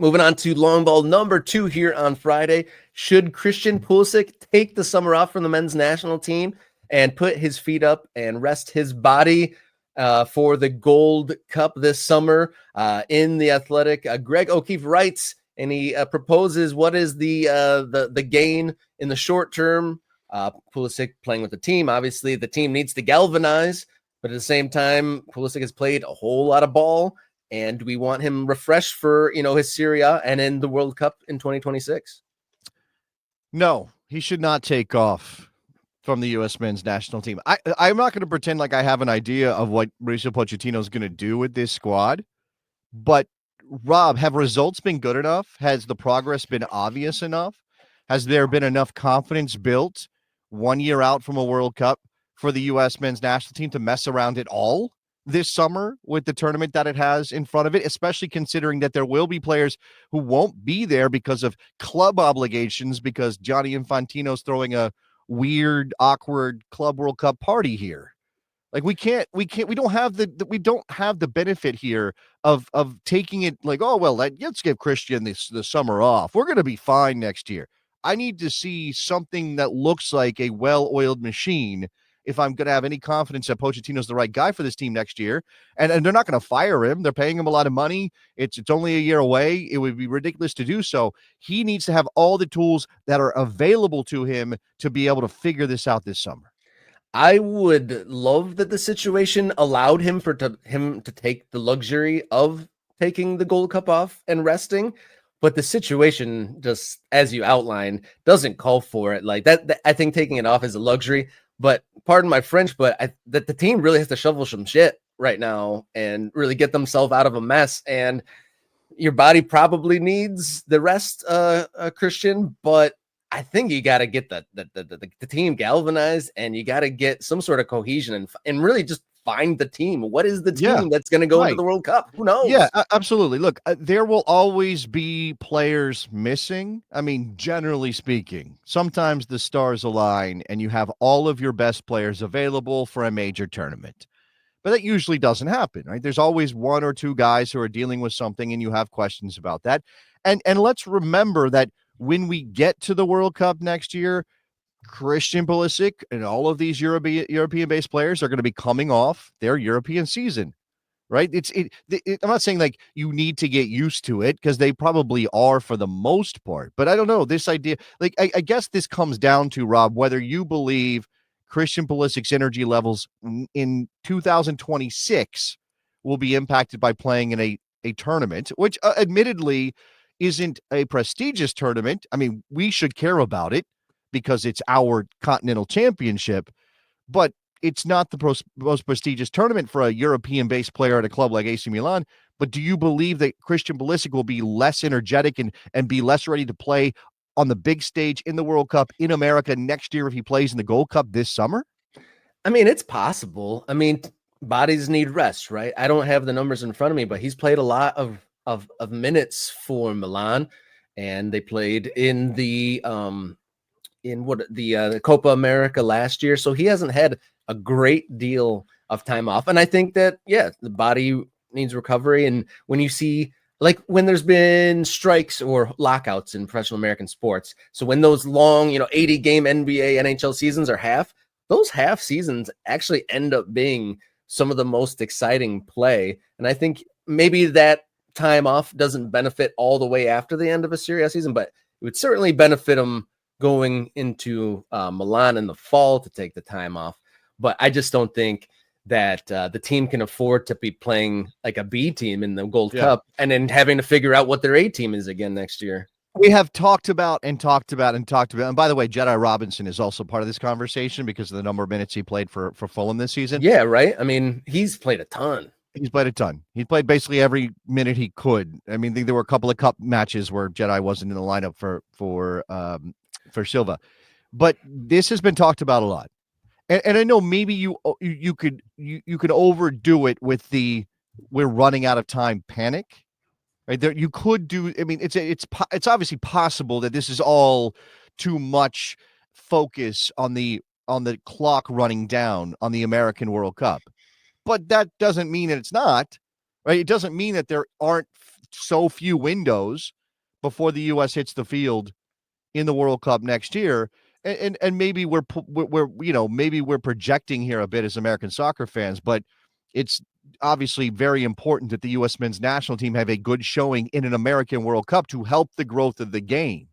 Moving on to long ball number 2 here on Friday. Should Christian Pulisic take the summer off from the men's national team and put his feet up and rest his body for the Gold Cup this summer? In The Athletic, Greg O'Keefe writes, and he proposes what is the gain in the short term. Pulisic playing with the team. Obviously, the team needs to galvanize, but at the same time, Pulisic has played a whole lot of ball, and we want him refreshed for, his Serie A and in the World Cup in 2026. No, he should not take off from the U.S. men's national team. I'm not going to pretend like I have an idea of what Mauricio Pochettino is going to do with this squad, but Rob, have results been good enough? Has the progress been obvious enough? Has there been enough confidence built 1 year out from a World Cup for the U.S. men's national team to mess around at all this summer with the tournament that it has in front of it, especially considering that there will be players who won't be there because of club obligations, because Gianni Infantino's throwing a weird, awkward Club World Cup party here. Like we don't have the benefit here of taking it like, oh, well, let's give Christian the summer off. We're going to be fine next year. I need to see something that looks like a well-oiled machine if I'm going to have any confidence that Pochettino's the right guy for this team next year. And they're not going to fire him. They're paying him a lot of money. It's only a year away. It would be ridiculous to do so. He needs to have all the tools that are available to him to be able to figure this out this summer. I would love that the situation allowed him to take the luxury of taking the Gold Cup off and resting, but the situation, just as you outlined, doesn't call for it. Like that I think taking it off is a luxury, but pardon my French, but that the team really has to shovel some shit right now and really get themselves out of a mess. And your body probably needs the rest, Christian, but I think you got to get the team galvanized, and you got to get some sort of cohesion and really just find the team. What is the team that's going to go into the World Cup? Who knows? Yeah, absolutely. Look, there will always be players missing. I mean, generally speaking, sometimes the stars align and you have all of your best players available for a major tournament. But that usually doesn't happen, right? There's always one or two guys who are dealing with something and you have questions about that. And let's remember that when we get to the World Cup next year, Christian Pulisic and all of these European-based players are going to be coming off their European season, right? I'm not saying like you need to get used to it, because they probably are for the most part. But I don't know, this idea, like I guess this comes down to, Rob, whether you believe Christian Pulisic's energy levels in 2026 will be impacted by playing in a tournament, which admittedly isn't a prestigious tournament. I mean, we should care about it because it's our continental championship, but it's not the most prestigious tournament for a European-based player at a club like AC Milan. But do you believe that Christian Pulisic will be less energetic and be less ready to play on the big stage in the World Cup in America next year if he plays in the Gold Cup this summer? I mean, it's possible. I mean, bodies need rest, right? I don't have the numbers in front of me, but he's played a lot of minutes for Milan, and they played in the Copa América last year, so he hasn't had a great deal of time off. And I think that the body needs recovery. And when you see, like, when there's been strikes or lockouts in professional American sports, so when those long 80 game NBA NHL seasons are half, those half seasons actually end up being some of the most exciting play. And I think maybe that time off doesn't benefit all the way after the end of a Serie A season, but it would certainly benefit him going into Milan in the fall to take the time off. But I just don't think that the team can afford to be playing like a B team in the Gold Cup and then having to figure out what their A team is again next year. We have talked about. And by the way, Jedi Robinson is also part of this conversation because of the number of minutes he played for Fulham this season. Yeah, right. I mean, he's played a ton. He's played a ton. He played basically every minute he could. I mean, there were a couple of cup matches where Jedi wasn't in the lineup for Silva, but this has been talked about a lot. And I know maybe you could overdo it with the we're running out of time panic. Right there, you could do. I mean, it's obviously possible that this is all too much focus on the clock running down on the American World Cup, but that doesn't mean that it's not, right? It doesn't mean that there aren't so few windows before the U.S. hits the field in the World Cup next year. And maybe we're maybe we're projecting here a bit as American soccer fans, but it's obviously very important that the U.S. men's national team have a good showing in an American World Cup to help the growth of the game,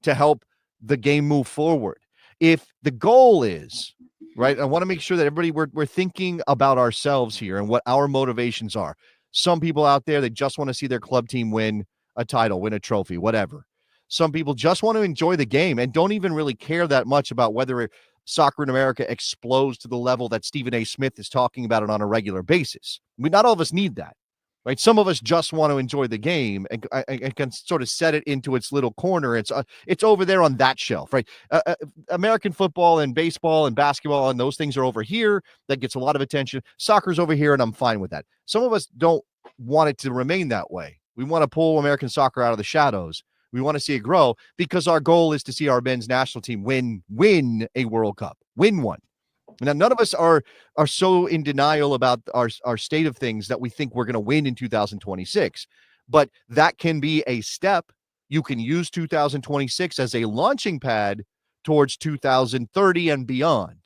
to help the game move forward. If the goal is, right, I want to make sure that everybody, we're thinking about ourselves here and what our motivations are. Some people out there, they just want to see their club team win a title, win a trophy, whatever. Some people just want to enjoy the game and don't even really care that much about whether soccer in America explodes to the level that Stephen A. Smith is talking about it on a regular basis. I mean, not all of us need that, right? Some of us just want to enjoy the game and can sort of set it into its little corner. It's over there on that shelf, right? American football and baseball and basketball and those things are over here. That gets a lot of attention. Soccer's over here, and I'm fine with that. Some of us don't want it to remain that way. We want to pull American soccer out of the shadows. We want to see it grow because our goal is to see our men's national team win a World Cup, win one. Now, none of us are so in denial about our state of things that we think we're going to win in 2026, but that can be a step. You can use 2026 as a launching pad towards 2030 and beyond.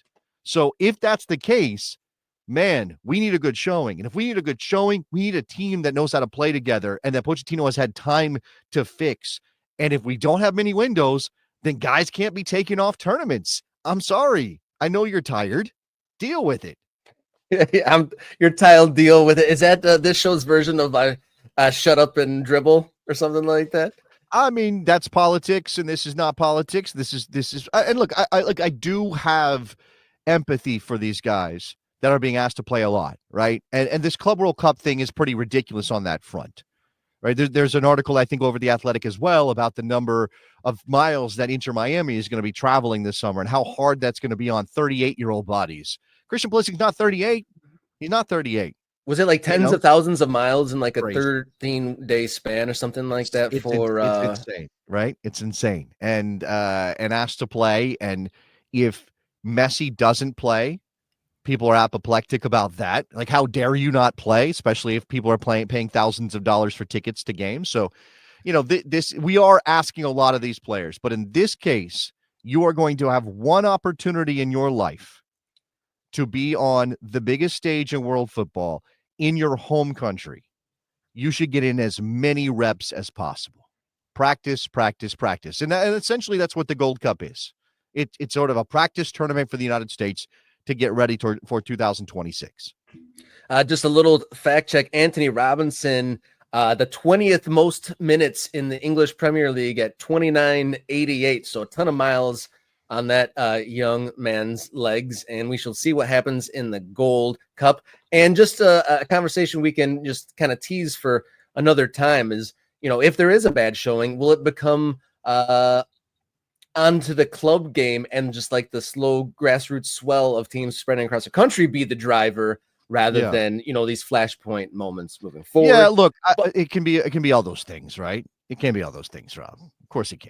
So if that's the case, man, we need a good showing. And if we need a good showing, we need a team that knows how to play together and that Pochettino has had time to fix. And if we don't have many windows, then guys can't be taking off tournaments. I'm sorry. I know you're tired. Deal with it. You're tired. Deal with it. Is that this show's version of shut up and dribble or something like that? I mean, that's politics, and this is not politics. This is. And look, I do have empathy for these guys that are being asked to play a lot, right? And this Club World Cup thing is pretty ridiculous on that front. Right. There's an article, I think, over The Athletic as well about the number of miles that Inter Miami is going to be traveling this summer and how hard that's going to be on 38-year-old bodies. Christian Pulisic's not 38. He's not 38. Was it like tens of thousands of miles in like a crazy 13-day span or something like that? It's insane, right? It's insane. And asked to play. And if Messi doesn't play, people are apoplectic about that. Like, how dare you not play, especially if people are paying thousands of dollars for tickets to games. So, we are asking a lot of these players, but in this case, you are going to have one opportunity in your life to be on the biggest stage in world football in your home country. You should get in as many reps as possible. Practice, practice, practice. And essentially that's what the Gold Cup is. It's sort of a practice tournament for the United States to get ready for 2026. Just a little fact check. Anthony Robinson, the 20th most minutes in the English Premier League at 29.88. So a ton of miles on that young man's legs. And we shall see what happens in the Gold Cup. And just a conversation we can just kind of tease for another time is, if there is a bad showing, will it become onto the club game and just like the slow grassroots swell of teams spreading across the country be the driver rather than, these flashpoint moments moving forward? Yeah, look, it can be all those things, right? It can be all those things, Rob. Of course it can.